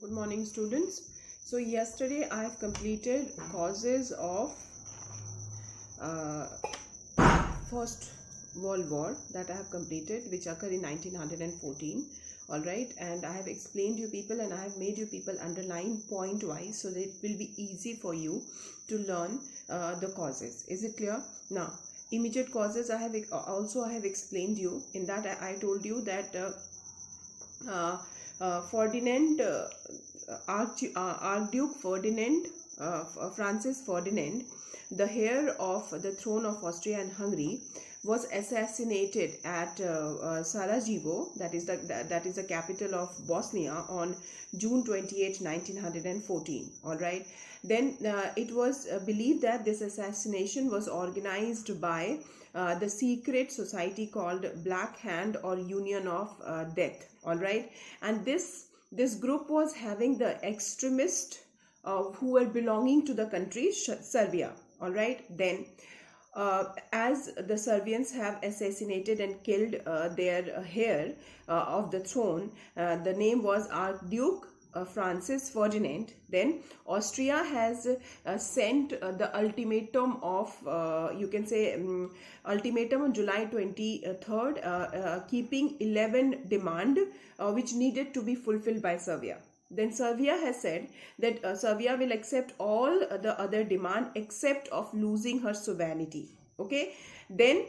Good morning, students. So yesterday I have completed causes of uh, First World War that I have completed, which occurred in 1914. All right, and I have explained you people, and I have made you people underline point wise, so that it will be easy for you to learn the causes. Is it clear? Now, immediate causes I have explained you. In that I told you that Ferdinand, Archduke Ferdinand, Francis Ferdinand, the heir of the throne of Austria and Hungary, was assassinated at Sarajevo, that is the capital of Bosnia, on June 28, 1914. All right. Then it was believed that this assassination was organized by the secret society called Black Hand or Union of Death. All right, and this group was having the extremists who were belonging to the country Serbia. All right, then as the Serbians have assassinated and killed their heir of the throne, the name was Archduke Francis Ferdinand. Then Austria has sent the ultimatum of ultimatum on July 23rd, keeping 11 demand which needed to be fulfilled by Serbia. Then Serbia has said that Serbia will accept all the other demand except of losing her sovereignty. Okay, then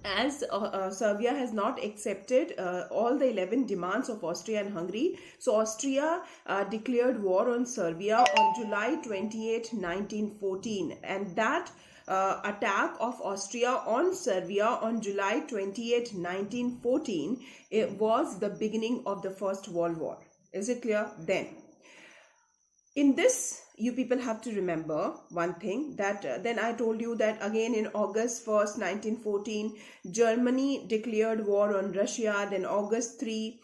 as Serbia has not accepted all the 11 demands of Austria and Hungary, so Austria declared war on Serbia on July 28, 1914, and that attack of Austria on Serbia on July 28, 1914, it was the beginning of the First World War. Is it clear? Then in this, you people have to remember one thing, that then I told you that again in August 1st, 1914, Germany declared war on Russia. Then August 3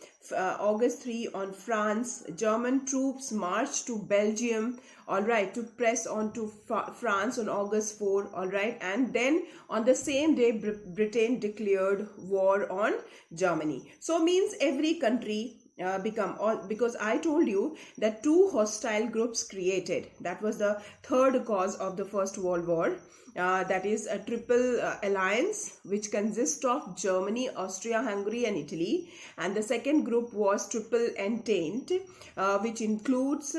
on France. German troops marched to Belgium, all right, to press on to France on August 4, all right, and then on the same day Britain declared war on Germany. So means every country because I told you that two hostile groups created. That was the third cause of the First World War. That is a triple alliance which consists of Germany, Austria, Hungary and Italy. And the second group was Triple Entente, which includes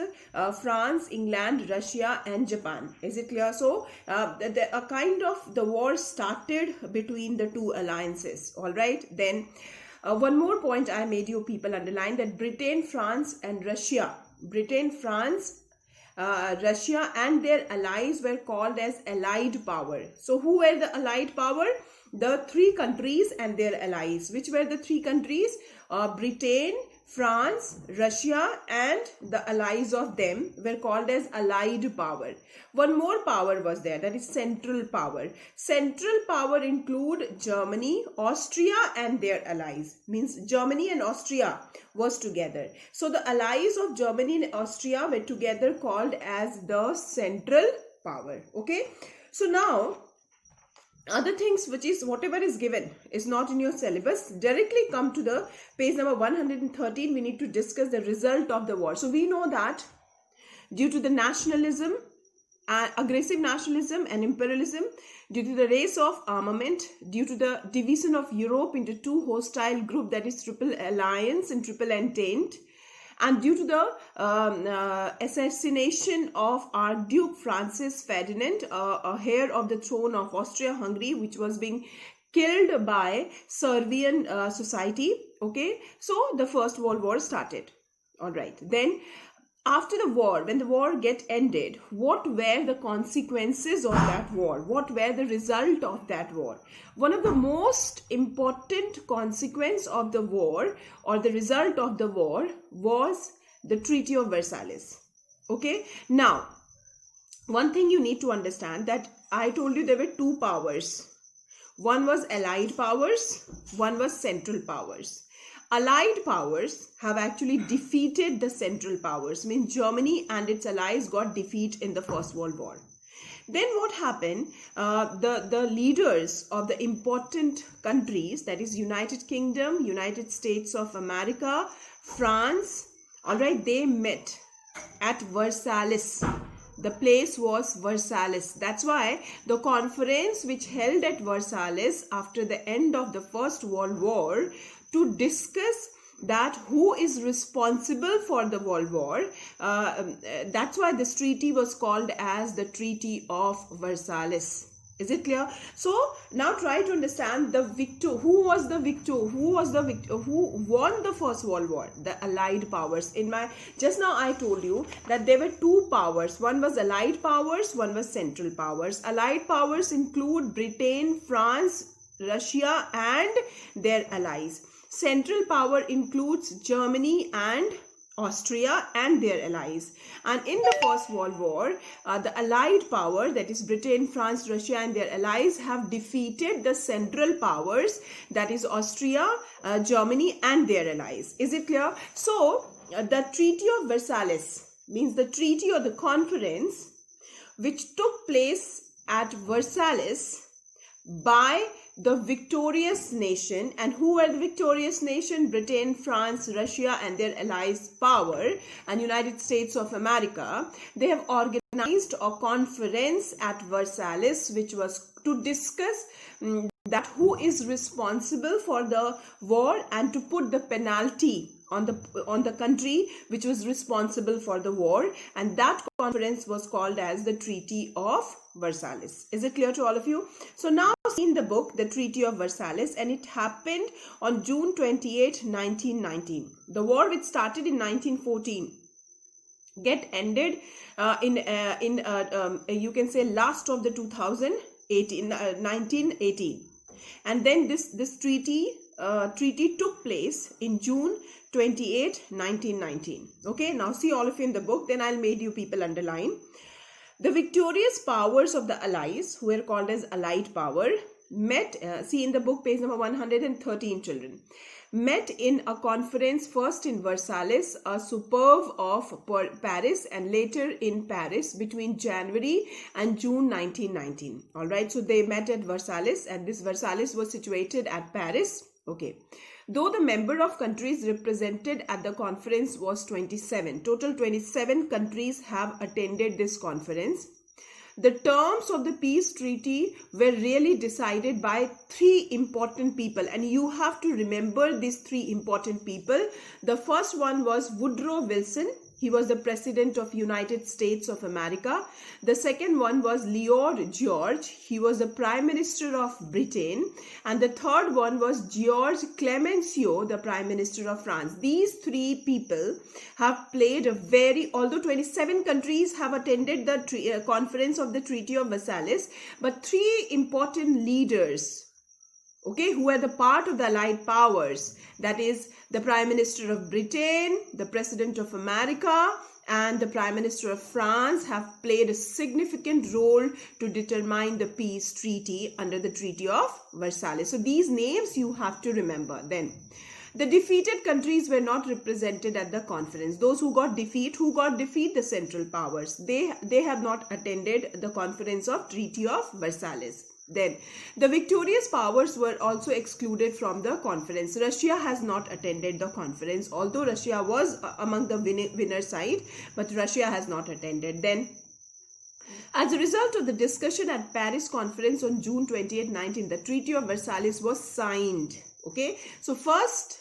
France, England, Russia and Japan. Is it clear? So a kind of the war started between the two alliances. All right. Then one more point I made you people underline, that Britain, France and Russia, Russia and their allies were called as allied power. So who were the allied power? The three countries and their allies. Which were the three countries? Britain, France, Russia and the allies of them were called as allied power. One more power was there, that is central power. Central power include Germany, Austria and their allies. Means Germany and Austria was together. So the allies of Germany and Austria were together called as the central power. Okay. So now other things, which is whatever is given is not in your syllabus, directly come to the page number 113. We need to discuss the result of the war. So we know that due to the nationalism, aggressive nationalism and imperialism, due to the race of armament, due to the division of Europe into two hostile groups, that is Triple Alliance and Triple Entente, and due to the assassination of Archduke Francis Ferdinand, a heir of the throne of Austria-Hungary, which was being killed by Serbian society. Okay, so the First World War started. All right. Then after the war, when the war get ended, what were the consequences of that war? What were the result of that war? One of the most important consequence of the war, or the result of the war, was the Treaty of Versailles. Okay. Now, one thing you need to understand, that I told you there were two powers. One was allied powers, one was central powers. Allied powers have actually defeated the central powers. Means Germany and its allies got defeat in the First World War. Then what happened? The leaders of the important countries, that is United Kingdom, United States of America, France, All right, they met at Versailles. The place was Versailles. That's why the conference which held at Versailles after the end of the First World War to discuss that who is responsible for the World War, that's why this treaty was called as the Treaty of Versailles. Is it clear? So now try to understand the victor. Who was the victor? Who won the First World War? The Allied powers. Just now I told you that there were two powers. One was Allied powers, one was Central powers. Allied powers include Britain, France, Russia and their allies. Central power includes Germany and Austria and their allies. And in the First World War, the Allied power, that is Britain, France, Russia and their allies, have defeated the Central powers, that is Austria, Germany and their allies. Is it clear? So, the Treaty of Versailles means the treaty or the conference which took place at Versailles by the victorious nation. And who were the victorious nation? Britain, France, Russia and their allies power and United States of America. They have organized a conference at Versailles which was to discuss that who is responsible for the war and to put the penalty on the country which was responsible for the war, and that conference was called as the Treaty of Versailles. Is it clear to all of you? So now see in the book the Treaty of Versailles, and it happened on June 28, 1919. The war which started in 1914 get ended you can say last of the 1918, and then this treaty took place in June 28, 1919. Okay, now see all of you in the book, then I'll make you people underline. The victorious powers of the allies, who were called as Allied power, met, see in the book page number 113 children, met in a conference first in Versailles, a suburb of Paris, and later in Paris between January and June 1919. All right, so they met at Versailles, and this Versailles was situated at Paris. Okay. Though the member of countries represented at the conference was 27, total 27 countries have attended this conference. The terms of the peace treaty were really decided by three important people, and you have to remember these three important people. The first one was Woodrow Wilson. He was the President of United States of America. The second one was Lloyd George. He was the Prime Minister of Britain. And the third one was George Clemenceau, the Prime Minister of France. These three people have played although 27 countries have attended the conference of the Treaty of Versailles, but three important leaders, okay, who are the part of the Allied powers, that is the Prime Minister of Britain, the President of America and the Prime Minister of France, have played a significant role to determine the peace treaty under the Treaty of Versailles. So these names you have to remember. Then the defeated countries were not represented at the conference. Those who got defeat, the Central powers, they have not attended the conference of Treaty of Versailles. Then the victorious powers were also excluded from the conference. Russia has not attended the conference, although Russia was among the winner side, but Russia has not attended. Then as a result of the discussion at Paris conference on June 28, 19, the Treaty of Versailles was signed. Okay, so first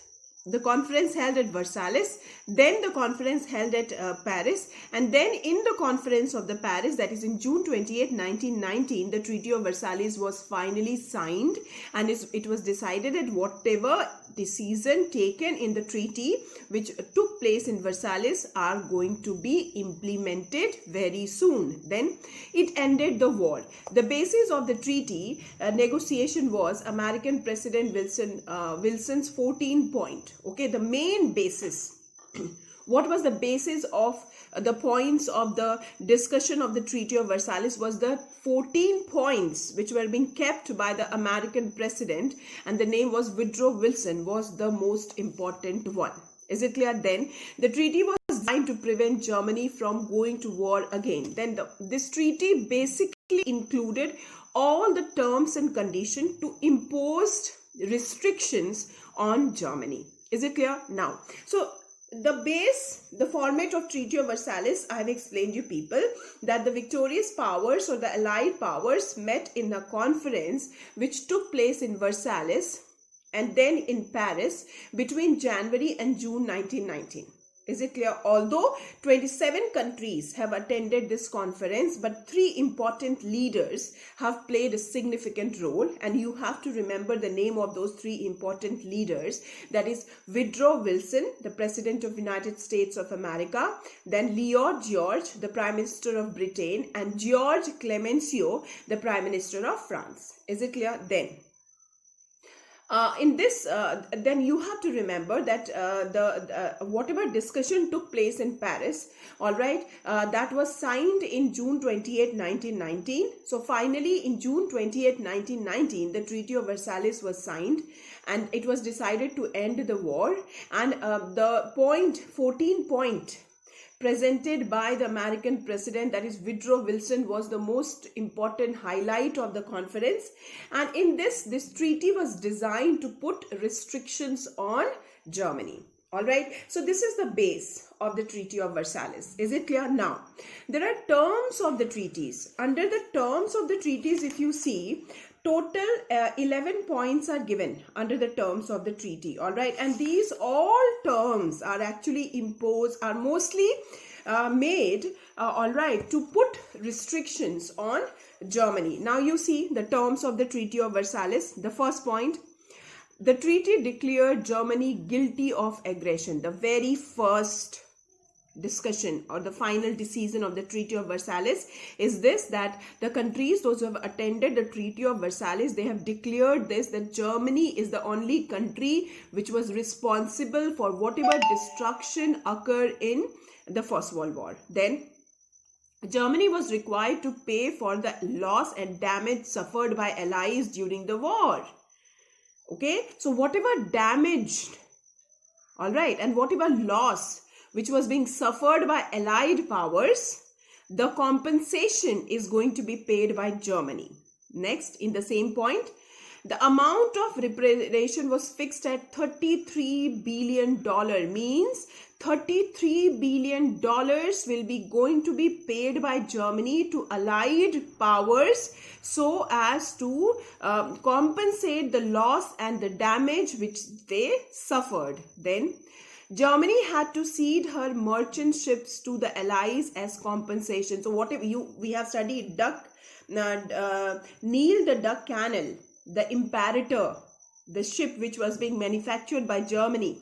the conference held at Versailles, then the conference held at Paris, and then in the conference of the Paris, that is in June 28, 1919, the Treaty of Versailles was finally signed, and it was decided that whatever decision taken in the treaty which took place in Versailles are going to be implemented very soon. Then it ended the war. The basis of the treaty negotiation was American President Wilson's 14-point. Okay, the main basis. What was the basis of the points of the discussion of the Treaty of Versailles was the 14 points which were being kept by the American president, and the name was Woodrow Wilson, was the most important one. Is it clear? Then the treaty was designed to prevent Germany from going to war again. Then this treaty basically included all the terms and conditions to impose restrictions on Germany. Is it clear? Now, so the format of Treaty of Versailles, I have explained you people that the victorious powers or the allied powers met in a conference which took place in Versailles and then in Paris between January and June 1919. Is it clear? Although 27 countries have attended this conference, but 3 important leaders have played a significant role, and you have to remember the name of those 3 important leaders. That is Woodrow Wilson, the President of the United States of America, then Lloyd George, the Prime Minister of Britain, and George Clemenceau, the Prime Minister of France. Is it clear? Then you have to remember that whatever discussion took place in Paris, all right, that was signed in June 28, 1919. So finally, in June 28, 1919, the Treaty of Versailles was signed, and it was decided to end the war. And the 14 point presented by the American president, that is Woodrow Wilson, was the most important highlight of the conference. And in this treaty was designed to put restrictions on Germany. All right, so this is the base of the Treaty of Versailles. Is it clear? Now, there are terms of the treaties. Under the terms of the treaties, if you see, total 11 points are given under the terms of the treaty. All right, and these all terms are actually imposed, are mostly made, all right, to put restrictions on Germany. Now you see the terms of the Treaty of Versailles. The first point, the treaty declared Germany guilty of aggression. The very first discussion or the final decision of the Treaty of Versailles is this, that the countries, those who have attended the Treaty of Versailles, they have declared this, that Germany is the only country which was responsible for whatever destruction occurred in the First World War. Then Germany was required to pay for the loss and damage suffered by allies during the war. Okay, so whatever damage, all right, and whatever loss which was being suffered by allied powers, the compensation is going to be paid by Germany. Next, in the same point, the amount of reparation was fixed at $33 billion, means $33 billion will be going to be paid by Germany to allied powers so as to compensate the loss and the damage which they suffered. Then Germany had to cede her merchant ships to the allies as compensation. So whatever we have studied Neil the Duck Canal, the Imperator, the ship which was being manufactured by Germany.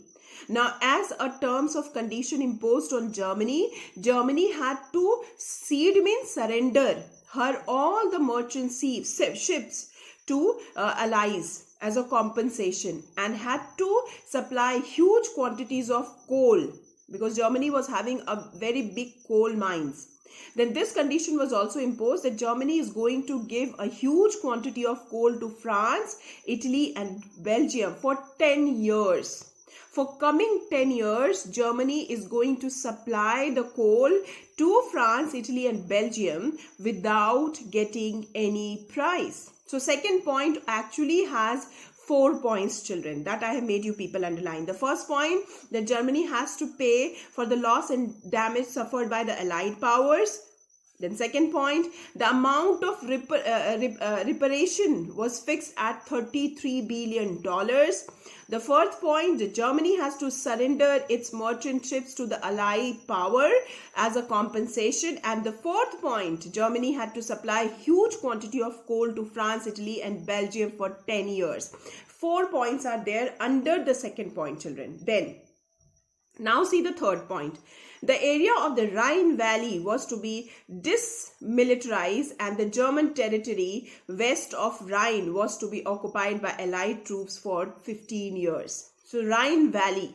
Now, as a terms of condition imposed on Germany, Germany had to cede, means surrender, her all the merchant ships to allies as a compensation, and had to supply huge quantities of coal, because Germany was having a very big coal mines. Then this condition was also imposed that Germany is going to give a huge quantity of coal to France, Italy and Belgium for 10 years. For coming 10 years, Germany is going to supply the coal to France, Italy and Belgium without getting any price. So second point actually has 4 points, children, that I have made you people underline. The first point, that Germany has to pay for the loss and damage suffered by the allied powers. Then second point, the amount of reparation was fixed at $33 billion. The fourth point, Germany has to surrender its merchant ships to the allied power as a compensation. And the fourth point, Germany had to supply huge quantity of coal to France, Italy and Belgium for 10 years. 4 points are there under the second point, children. Then, now see the third point. The area of the Rhine Valley was to be dismilitarized, and the German territory west of Rhine was to be occupied by Allied troops for 15 years. So Rhine Valley,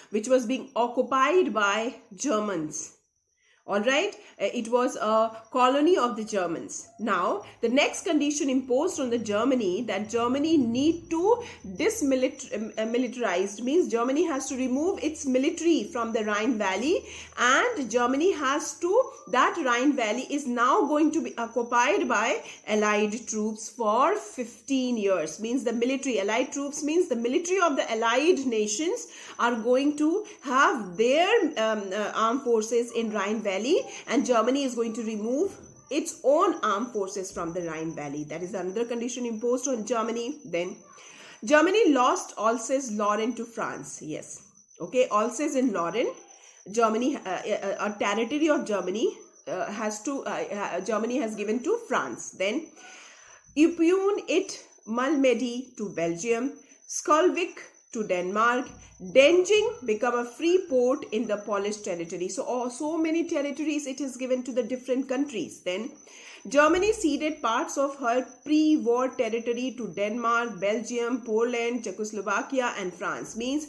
which was being occupied by Germans, All right, it was a colony of the Germans. Now, the next condition imposed on the Germany, that Germany need to militarized, means Germany has to remove its military from the Rhine Valley, and Germany has to, that Rhine Valley is now going to be occupied by Allied troops for 15 years. Means the military, Allied troops means the military of the Allied nations are going to have their armed forces in Rhine Valley, and Germany is going to remove its own armed forces from the Rhine Valley. That is another condition imposed on Germany. Then Germany lost Alsace-Lorraine to France. Yes, okay, Alsace-Lorraine, Germany, a territory of Germany Germany has given to France. Then Ypern it Malmedy to Belgium, Skolvik to Denmark, Denjing become a free port in the Polish territory. So many territories it is given to the different countries. Then Germany ceded parts of her pre-war territory to Denmark, Belgium, Poland, Czechoslovakia and France. Means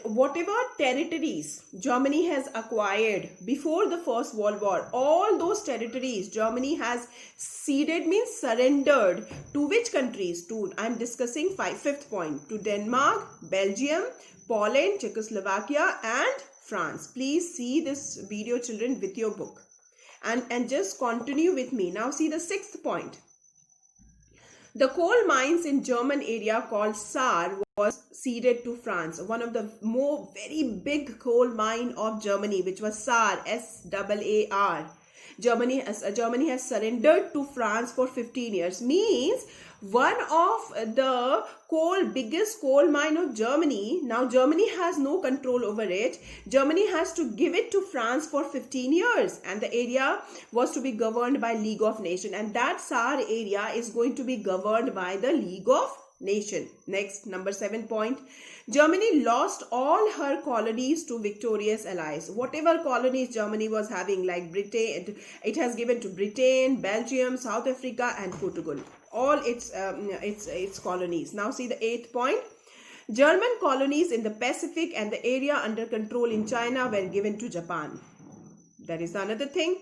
whatever territories Germany has acquired before the First World War, all those territories Germany has ceded, means surrendered to which countries? To, I am discussing fifth point, to Denmark, Belgium, Poland, Czechoslovakia and France. Please see this video, children, with your book and just continue with me. Now see the sixth point. The coal mines in German area called Saar was ceded to France. One of the very big coal mine of Germany, which was Saar, S-A-A-R. Germany has surrendered to France for 15 years. Means one of the biggest coal mine of Germany, now Germany has no control over it. Germany has to give it to France for 15 years, and the area was to be governed by League of Nations, and that Saar area is going to be governed by the League of Nations. Next, number 7 point. Germany lost all her colonies to victorious allies. Whatever colonies Germany was having, like Britain, it has given to Britain, Belgium, South Africa and Portugal. All its colonies. Now see the 8th point. German colonies in the Pacific and the area under control in China were given to Japan. That is another thing.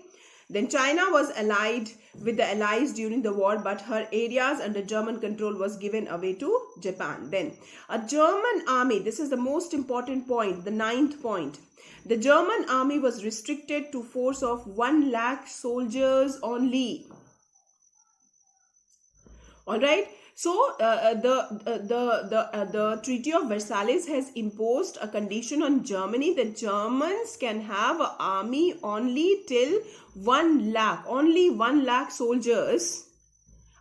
Then China was allied with the Allies during the war, but her areas under German control was given away to Japan. Then a German army, this is the most important point, the 9th point. The German army was restricted to force of 1 lakh soldiers only. All right. So the Treaty of Versailles has imposed a condition on Germany that Germans can have an army only till 1 lakh. Only 1 lakh soldiers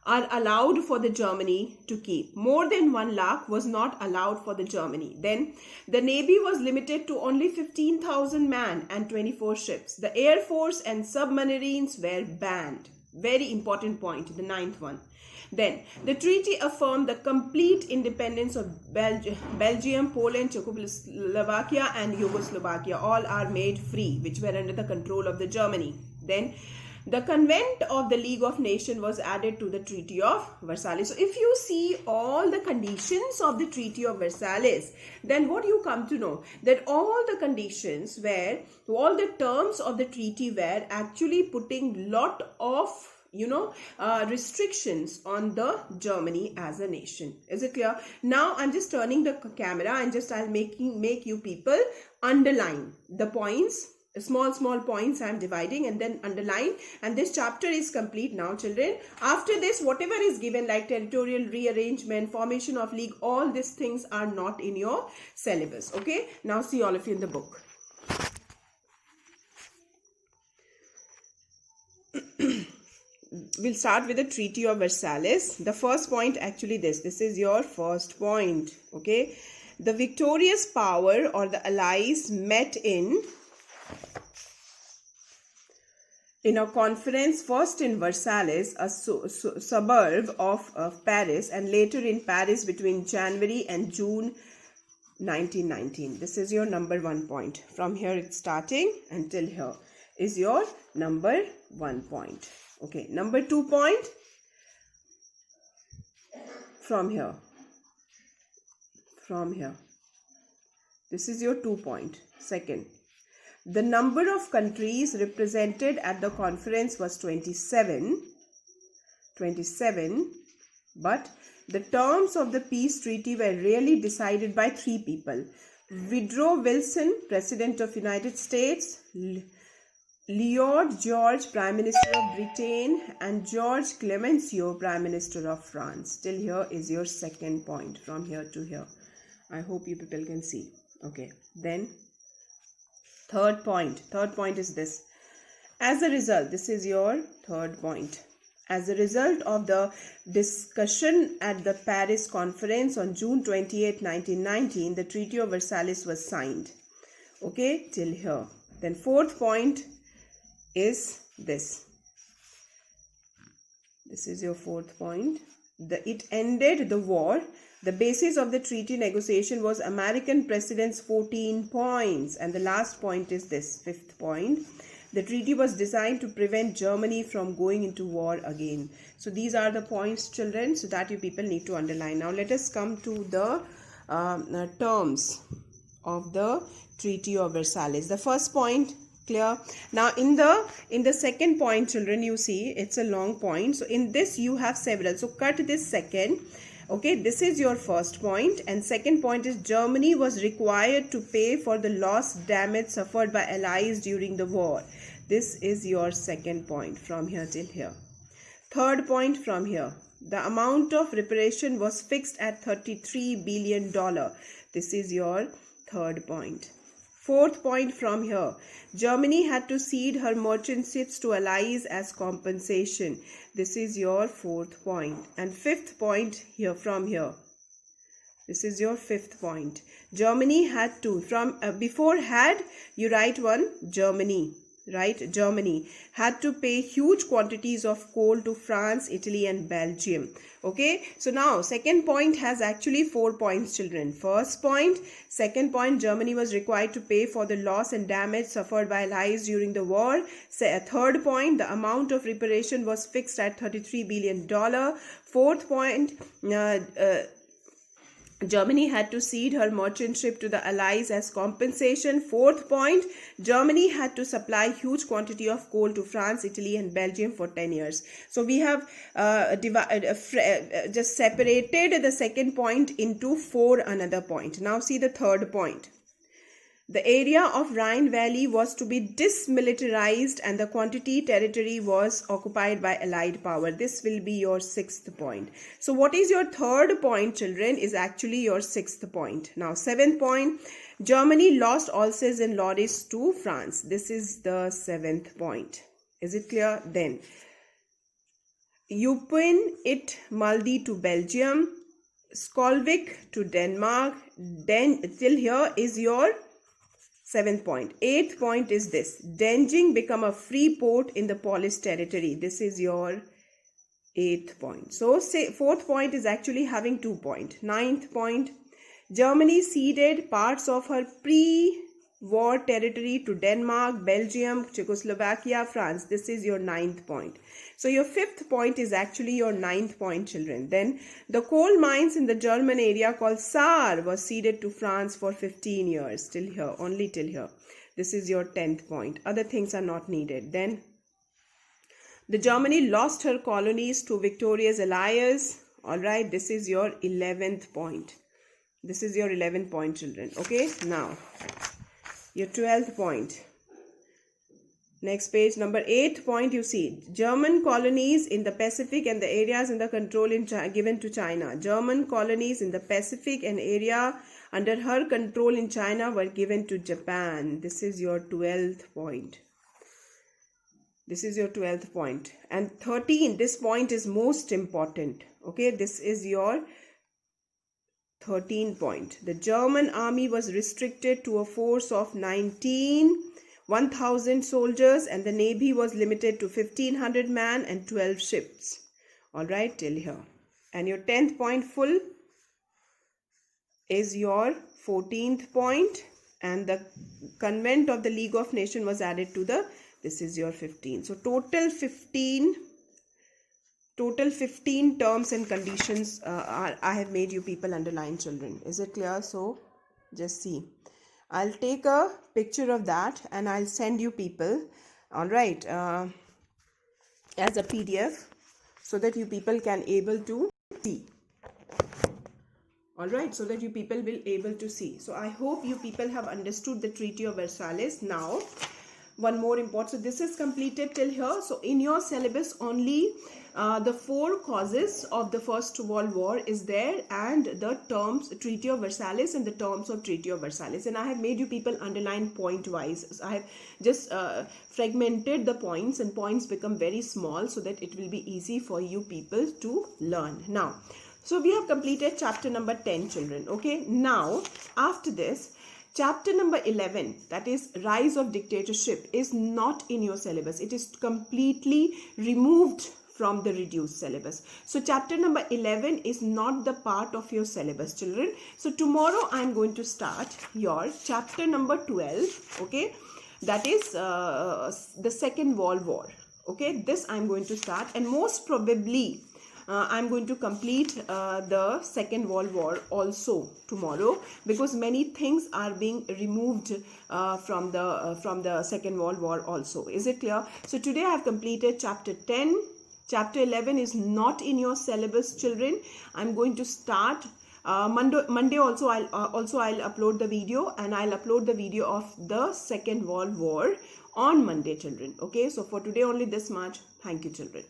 are allowed for the Germany to keep. More than 1 lakh was not allowed for the Germany. Then the Navy was limited to only 15,000 men and 24 ships. The Air Force and submarines were banned. Very important point, the 9th one. Then the treaty affirmed the complete independence of Belgium, Poland, Czechoslovakia and Yugoslavia. All are made free, which were under the control of the Germany. Then the Convent of the League of Nations was added to the Treaty of Versailles. So if you see all the conditions of the Treaty of Versailles, then what you come to know? That all the conditions were, all the terms of the treaty were actually putting lot of restrictions on the Germany as a nation. Is it clear? Now I'm just turning the camera and I'll make you people underline the points, small points I'm dividing, and then underline, and this chapter is complete now, children. After this, whatever is given like territorial rearrangement, formation of league, all these things are not in your syllabus. Okay, now see all of you in the book. We'll start with the Treaty of Versailles. The first point, actually this is your first point. Okay, the victorious power or the allies met in a conference, first in Versailles, a suburb of Paris, and later in Paris between January and June 1919. This is your number 1 point. From here it's starting until here is your number 1 point. Okay, number 2 point from here. This is your 2 point. Second, The number of countries represented at the conference was 27, but the terms of the peace treaty were really decided by 3 people. Woodrow Wilson, President of United States, Lloyd George, Prime Minister of Britain, and George Clemenceau, Prime Minister of France. Till here is your second point, from here to here. I hope you people can see. Okay, then third point is this. As a result, this is your third point. As a result of the discussion at the Paris conference on June 28, 1919, the Treaty of Versailles was signed. Okay, till here. Then fourth point is this. This is your fourth point. It ended the war. The basis of the treaty negotiation was American President's 14 points. And the last point is this, fifth point. The treaty was designed to prevent Germany from going into war again. So these are the points, children, so that you people need to underline. Now let us come to the terms of the Treaty of Versailles. The first point, clear? Now in the second point, children, you see it's a long point. So in this you have several. So cut this second. Okay, this is your first point, and second point is Germany was required to pay for the loss, damage suffered by allies during the war. This is your second point from here till here. Third point from here. The amount of reparation was fixed at $33 billion. This is your third point. Fourth point from here. Germany had to cede her merchant ships to allies as compensation. This is your fourth point. And fifth point here from here. This is your fifth point. Germany had to, before had, you write one, Germany. Right? Germany had to pay huge quantities of coal to France, Italy and Belgium. Okay. So now second point has actually 4 points, children. First point, second point, Germany was required to pay for the loss and damage suffered by allies during the war. Third point, the amount of reparation was fixed at $33 billion. Fourth point, Germany had to cede her merchant ship to the allies as compensation. Fourth point, Germany had to supply huge quantity of coal to France, Italy and Belgium for 10 years. So we have just separated the second point into 4 another point. Now see the third point. The area of Rhine Valley was to be dismilitarized and the quantity territory was occupied by Allied power. This will be your sixth point. So what is your third point, children, is actually your sixth point. Now seventh point, Germany lost Alsace and Lorraine to France. This is the seventh point. Is it clear? Then Eupen it Maldi to Belgium, Skolvik to Denmark. Then till here is your seventh point. Eighth point is this. Denjing become a free port in the Polish territory. This is your eighth point. So say fourth point is actually having 2 points. Ninth point. Germany ceded parts of her pre-war territory to Denmark, Belgium, Czechoslovakia, France. This is your ninth point. So your fifth point is actually your ninth point, children. Then the coal mines in the German area called Saar was ceded to France for 15 years. Till here, only till here. This is your 10th point. Other things are not needed. Then the Germany lost her colonies to victorious allies. Alright, this is your 11th point. This is your 11th point, children. Okay, now your 12th point. Next page, number 8 point, you see German colonies in the Pacific and the areas in the control given to China. German colonies in the Pacific and area under her control in China were given to Japan. This is your 12th point. This is your 12th point. And 13, this point is most important. Okay, this is your 13th point. The German army was restricted to a force of 1,000 soldiers and the navy was limited to 1,500 men and 12 ships. Alright, till here. And your 10th point full is your 14th point, and the Convent of the League of Nations was added to the, this is your 15. So total 15 terms and conditions I have made you people underline, children. Is it clear? So just see. I'll take a picture of that and I'll send you people, all right, as a PDF, so that you people can able to see. All right, so that you people will able to see. So I hope you people have understood the Treaty of Versailles. Now one more important, so this is completed till here. So in your syllabus only the 4 causes of the First World War is there, and the terms Treaty of Versailles and the terms of Treaty of Versailles, and I have made you people underline point wise. So I have just fragmented the points, and points become very small so that it will be easy for you people to learn. Now, so we have completed chapter number 10, children. Okay, now after this, chapter number 11, that is Rise of Dictatorship, is not in your syllabus. It is completely removed from the reduced syllabus. So chapter number 11 is not the part of your syllabus, children. So tomorrow I am going to start your chapter number 12, okay, that is the Second World War. Okay, this I am going to start, and most probably I'm going to complete the Second World War also tomorrow, because many things are being removed from the Second World War also. Is it clear? So today I have completed chapter 10. Chapter 11 is not in your syllabus, children. I'm going to start Monday also. I'll upload the video, and I'll upload the video of the Second World War on Monday, children. Okay, so for today only this much. Thank you, children.